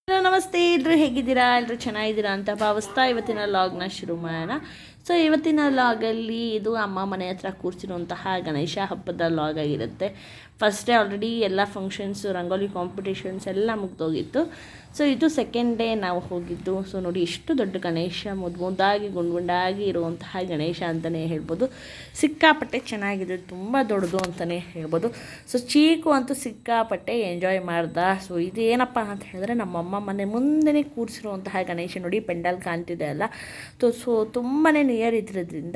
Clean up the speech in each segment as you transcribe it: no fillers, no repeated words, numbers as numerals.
Hello ನಮಸ್ತೆ, ಎಲ್ಲರೂ ಹೇಗಿದ್ದೀರಾ? ಎಲ್ಲರೂ ಚೆನ್ನಾಗಿದ್ದೀರಾ ಅಂತ ಭಾವಿಸ್ತಾ ಇವತ್ತಿನ ಲಾಗ್ನ ಶುರು ಮಾಡೋಣ. ಸೊ ಇವತ್ತಿನ ಲಾಗಲ್ಲಿ ಇದು ಅಮ್ಮ ಮನೆ ಹತ್ರ ಕೂರಿಸಿರುವಂತಹ ಗಣೇಶ ಹಬ್ಬದ ಲಾಗ್ ಆಗಿರುತ್ತೆ. ಫಸ್ಟ್ ಡೇ ಆಲ್ರೆಡಿ ಎಲ್ಲ ಫಂಕ್ಷನ್ಸು, ರಂಗೋಲಿ ಕಾಂಪಿಟೇಷನ್ಸ್ ಎಲ್ಲ ಮುಗ್ದೋಗಿತ್ತು. ಸೊ ಇದು ಸೆಕೆಂಡ್ ಡೇ ನಾವು ಹೋಗಿದ್ದು. ಸೊ ನೋಡಿ, ಇಷ್ಟು ದೊಡ್ಡ ಗಣೇಶ, ಮುದ್ದಾಗಿ ಗುಂಡಾಗಿ ಇರುವಂತಹ ಗಣೇಶ ಅಂತಲೇ ಹೇಳ್ಬೋದು. ಸಿಕ್ಕಾಪಟ್ಟೆ ಚೆನ್ನಾಗಿದೆ, ತುಂಬ ದೊಡ್ಡದು ಅಂತಲೇ ಹೇಳ್ಬೋದು. ಸೊ ಚೀಕು ಅಂತೂ ಸಿಕ್ಕಾಪಟ್ಟೆ ಎಂಜಾಯ್ ಮಾಡ್ದ. ಸೊ ಇದೇನಪ್ಪ ಅಂತ ಹೇಳಿದ್ರೆ, ನಮ್ಮಮ್ಮ ಮನೆ ಮುಂದೆ ಕೂರಿಸಿರುವಂತಹ ಗಣೇಶ ನೋಡಿ, ಪೆಂಡಲ್ ಕಾಣ್ತಿದೆ ಅಲ್ಲ. ಸೊ ತುಂಬಾ ನಿಯರ್ ಇದ್ರಿಂದ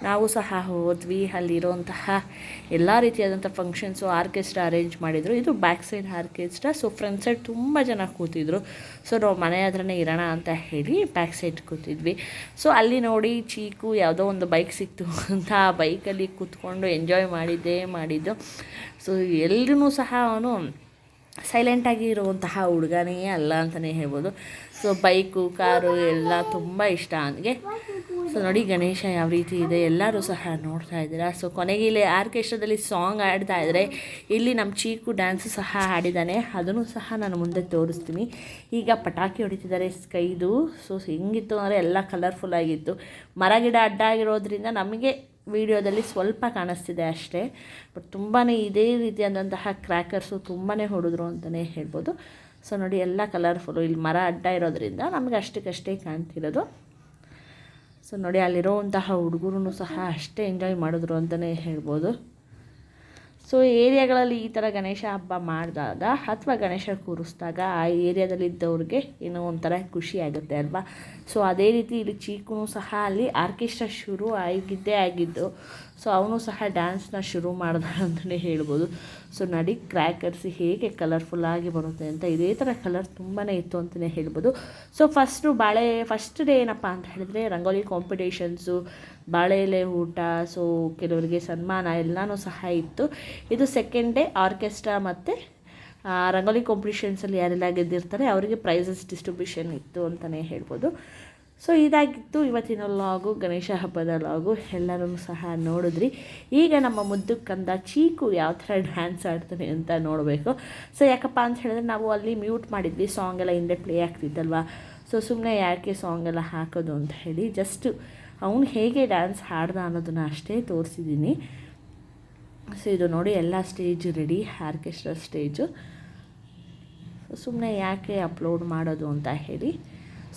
ನಾವು ಸಹ ಹೋದ್ವಿ. ಅಲ್ಲಿರುವಂತಹ ಎಲ್ಲ ರೀತಿಯಾದಂಥ ಫಂಕ್ಷನ್ಸು, ಆರ್ಕೆಸ್ಟ್ರಾ ಅರೇಂಜ್ ಮಾಡಿದರು. ಇದು back side orchestra. So front side ತುಂಬ ಜನ ಕೂತಿದ್ರು. ಸೊ ನಾವು ಮನೆ ಹತ್ರನೇ ಇರೋಣ ಅಂತ ಹೇಳಿ ಬ್ಯಾಕ್ ಸೈಡ್ ಕೂತಿದ್ವಿ. ಸೊ ಅಲ್ಲಿ ನೋಡಿ, ಚೀಕು ಯಾವುದೋ ಒಂದು ಬೈಕ್ ಸಿಕ್ತು ಅಂತ ಆ ಬೈಕಲ್ಲಿ ಕೂತ್ಕೊಂಡು ಎಂಜಾಯ್ ಮಾಡಿದ್ದು. ಸೊ ಎಲ್ಲರೂ ಸಹ ಅವನು ಸೈಲೆಂಟಾಗಿ ಇರುವಂತಹ ಹುಡುಗನೇ ಅಲ್ಲ ಅಂತಲೇ ಹೇಳ್ಬೋದು. ಸೊ ಬೈಕು, ಕಾರು ಎಲ್ಲ ತುಂಬ ಇಷ್ಟ ಅವನಿಗೆ. ಸೊ ನೋಡಿ ಗಣೇಶ ಯಾವ ರೀತಿ ಇದೆ, ಎಲ್ಲರೂ ಸಹ ನೋಡ್ತಾ ಇದ್ದೀರಾ. ಸೊ ಕೊನೆಗೆ ಇಲ್ಲಿ ಆರ್ಕೆಸ್ಟ್ರಾದಲ್ಲಿ ಸಾಂಗ್ ಆಡ್ತಾ ಇದ್ದರೆ, ಇಲ್ಲಿ ನಮ್ಮ ಚೀಕು ಡ್ಯಾನ್ಸು ಸಹ ಆಡಿದ್ದಾನೆ. ಅದನ್ನು ಸಹ ನಾನು ಮುಂದೆ ತೋರಿಸ್ತೀನಿ. ಈಗ ಪಟಾಕಿ ಹೊಡಿತಿದ್ದಾರೆ ಸ್ಕೈದು. ಸೊ ಹೆಂಗಿತ್ತು ಅಂದರೆ ಎಲ್ಲ ಕಲರ್ಫುಲ್ ಆಗಿತ್ತು. ಮರ ಗಿಡ ಅಡ್ಡ ಆಗಿರೋದ್ರಿಂದ ನಮಗೆ ವಿಡಿಯೋದಲ್ಲಿ ಸ್ವಲ್ಪ ಕಾಣಿಸ್ತಿದೆ ಅಷ್ಟೇ. ಬಟ್ ತುಂಬಾ ಇದೇ ರೀತಿಯಾದಂತಹ ಕ್ರ್ಯಾಕರ್ಸು ತುಂಬಾ ಹೊಡೆದ್ರು ಅಂತಲೇ ಹೇಳ್ಬೋದು. ಸೊ ನೋಡಿ, ಎಲ್ಲ ಕಲರ್ಫುಲ್ಲು. ಇಲ್ಲಿ ಮರ ಅಡ್ಡ ಇರೋದ್ರಿಂದ ನಮಗೆ ಅಷ್ಟಕ್ಕಷ್ಟೇ ಕಾಣ್ತಿರೋದು. ಸೊ ನೋಡಿ, ಅಲ್ಲಿರೋವಂತಹ ಹುಡುಗರು ಸಹ ಅಷ್ಟೇ ಎಂಜಾಯ್ ಮಾಡಿದ್ರು ಅಂತಲೇ ಹೇಳ್ಬೋದು. ಸೊ ಏರಿಯಾಗಳಲ್ಲಿ ಈ ಥರ ಗಣೇಶ ಹಬ್ಬ ಮಾಡಿದಾಗ ಅಥವಾ ಗಣೇಶ ಕೂರಿಸಿದಾಗ ಆ ಏರಿಯಾದಲ್ಲಿದ್ದವ್ರಿಗೆ ಏನೋ ಒಂಥರ ಖುಷಿ ಆಗುತ್ತೆ ಅಲ್ವಾ. ಸೊ ಅದೇ ರೀತಿ ಇಲ್ಲಿ ಚೀಕು ಸಹ ಅಲ್ಲಿ ಆರ್ಕೆಸ್ಟ್ರಾ ಶುರು ಆಗಿದ್ದು. ಸೊ ಅವನು ಸಹ ಡ್ಯಾನ್ಸ್ನ ಶುರು ಮಾಡ್ದ ಅಂತಲೇ ಹೇಳ್ಬೋದು. ಸೊ ನೋಡಿ, ಕ್ರ್ಯಾಕರ್ಸ್ ಹೇಗೆ ಕಲರ್ಫುಲ್ಲಾಗಿ ಬರುತ್ತೆ ಅಂತ, ಇದೇ ಥರ ಕಲರ್ ತುಂಬಾ ಇತ್ತು ಅಂತಲೇ ಹೇಳ್ಬೋದು. ಸೊ ಫಸ್ಟ್ ಡೇ ಏನಪ್ಪ ಅಂತ ಹೇಳಿದ್ರೆ, ರಂಗೋಲಿ ಕಾಂಪಿಟೇಷನ್ಸು, ಬಾಳೆ ಎಲೆ ಊಟ, ಸೊ ಕೆಲವರಿಗೆ ಸನ್ಮಾನ ಎಲ್ಲನೂ ಸಹ ಇತ್ತು. ಇದು ಸೆಕೆಂಡ್ ಡೇ ಆರ್ಕೆಸ್ಟ್ರಾ ಮತ್ತು ರಂಗೋಲಿ ಕಾಂಪಿಟೇಷನ್ಸಲ್ಲಿ ಯಾರೆಲ್ಲ ಗೆದ್ದಿರ್ತಾರೆ ಅವರಿಗೆ ಪ್ರೈಸಸ್ ಡಿಸ್ಟ್ರಿಬ್ಯೂಷನ್ ಇತ್ತು ಅಂತಲೇ ಹೇಳ್ಬೋದು. ಸೊ ಇದಾಗಿತ್ತು ಇವತ್ತಿನ ಲಾಗು, ಗಣೇಶ ಹಬ್ಬದ ಲಾಗು. ಎಲ್ಲರೂ ಸಹ ನೋಡಿದ್ರಿ. ಈಗ ನಮ್ಮ ಮುದ್ದು ಕಂದ ಚೀಕು ಯಾವ ಥರ ಡ್ಯಾನ್ಸ್ ಆಡ್ತಾನೆ ಅಂತ ನೋಡಬೇಕು. ಸೊ ಯಾಕಪ್ಪ ಅಂತ ಹೇಳಿದ್ರೆ, ನಾವು ಅಲ್ಲಿ ಮ್ಯೂಟ್ ಮಾಡಿದ್ವಿ, ಸಾಂಗ್ ಎಲ್ಲ ಹಿಂದೆ ಪ್ಲೇ ಆಗ್ತಿತ್ತಲ್ವ. ಸೊ ಸುಮ್ಮನೆ ಯಾಕೆ ಸಾಂಗ್ ಎಲ್ಲ ಹಾಕೋದು ಅಂತ ಹೇಳಿ ಜಸ್ಟ್ ಅವನು ಹೇಗೆ ಡ್ಯಾನ್ಸ್ ಹಾಡ್ದ ಅನ್ನೋದನ್ನು ಅಷ್ಟೇ ತೋರಿಸಿದ್ದೀನಿ. ಸೊ ಇದು ನೋಡಿ, ಎಲ್ಲ ಸ್ಟೇಜ್ ರೆಡಿ, ಆರ್ಕೆಸ್ಟ್ರಾ ಸ್ಟೇಜು. ಸುಮ್ಮನೆ ಯಾಕೆ ಅಪ್ಲೋಡ್ ಮಾಡೋದು ಅಂತ ಹೇಳಿ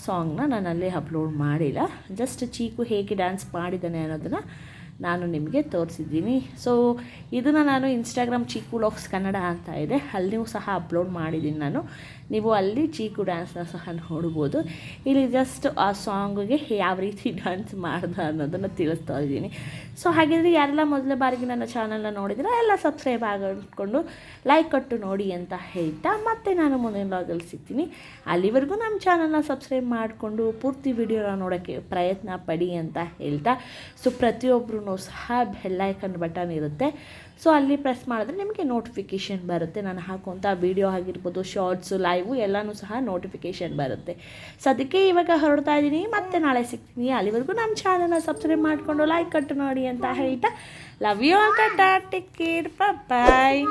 ಸಾಂಗ್ನ ನಾನು ಅಲ್ಲಿ ಅಪ್ಲೋಡ್ ಮಾಡಿಲ್ಲ. ಜಸ್ಟ್ ಚೀಕು ಹೇಗೆ ಡ್ಯಾನ್ಸ್ ಮಾಡಿದ್ದಾನೆ ಅನ್ನೋದನ್ನು ನಾನು ನಿಮಗೆ ತೋರಿಸಿದ್ದೀನಿ. ಸೊ ಇದನ್ನು ನಾನು ಇನ್ಸ್ಟಾಗ್ರಾಮ್ ಚೀಕು ವ್ಲಾಗ್ಸ್ ಕನ್ನಡ ಅಂತ ಇದೆ, ಅಲ್ಲಿಯೂ ಸಹ ಅಪ್ಲೋಡ್ ಮಾಡಿದ್ದೀನಿ ನಾನು. ನೀವು ಅಲ್ಲಿ ಚೀಕು ಡ್ಯಾನ್ಸ್ನ ಸಹ ನೋಡ್ಬೋದು. ಇಲ್ಲಿ ಜಸ್ಟ್ ಆ ಸಾಂಗಿಗೆ ಯಾವ ರೀತಿ ಡ್ಯಾನ್ಸ್ ಮಾಡ್ದ ಅನ್ನೋದನ್ನು ತಿಳಿಸ್ತಾ ಇದ್ದೀನಿ. ಸೊ ಹಾಗಿದ್ರೆ ಯಾರೆಲ್ಲ ಮೊದಲ ಬಾರಿಗೆ ನನ್ನ ಚಾನಲ್ನ ನೋಡಿದರೆ ಎಲ್ಲ ಸಬ್ಸ್ಕ್ರೈಬ್ ಆಗಿಕೊಂಡು ಲೈಕ್ ಕೊಟ್ಟು ನೋಡಿ ಅಂತ ಹೇಳ್ತಾ, ಮತ್ತೆ ನಾನು ಮುಂದಿನ ಲಾಗಲ್ಲಿ ಸಿಗ್ತೀನಿ. ಅಲ್ಲಿವರೆಗೂ ನಮ್ಮ ಚಾನಲ್ನ ಸಬ್ಸ್ಕ್ರೈಬ್ ಮಾಡಿಕೊಂಡು ಪೂರ್ತಿ ವಿಡಿಯೋನ ನೋಡೋಕ್ಕೆ ಪ್ರಯತ್ನ ಪಡಿ ಅಂತ ಹೇಳ್ತಾ, ಸೊ ಪ್ರತಿಯೊಬ್ಬರೂ ಸಹ ಬೆಲ್ ಐಕನ್ ಬಟನ್ ಇರುತ್ತೆ. ಸೊ ಅಲ್ಲಿ ಪ್ರೆಸ್ ಮಾಡಿದ್ರೆ ನಿಮಗೆ ನೋಟಿಫಿಕೇಷನ್ ಬರುತ್ತೆ. ನಾನು ಹಾಕುವಂಥ ವೀಡಿಯೋ ಆಗಿರ್ಬೋದು, ಶಾರ್ಟ್ಸು, ಲೈವು ಎಲ್ಲನೂ ಸಹ ನೋಟಿಫಿಕೇಷನ್ ಬರುತ್ತೆ. ಸೊ ಅದಕ್ಕೆ ಇವಾಗ ಹೊರಡ್ತಾ ಇದ್ದೀನಿ, ಮತ್ತೆ ನಾಳೆ ಸಿಗ್ತೀನಿ. ಅಲ್ಲಿವರೆಗೂ ನಮ್ಮ ಚಾನಲ್ನ ಸಬ್ಸ್ಕ್ರೈಬ್ ಮಾಡಿಕೊಂಡು ಲೈಕ್ ಕೊಟ್ಟು ನೋಡಿ ಅಂತ ಹೇಳ್ತಾ, ಲವ್ ಯು ಅಂತ, ಟೇಕ್ ಕೇರ್, ಬಾಯ್.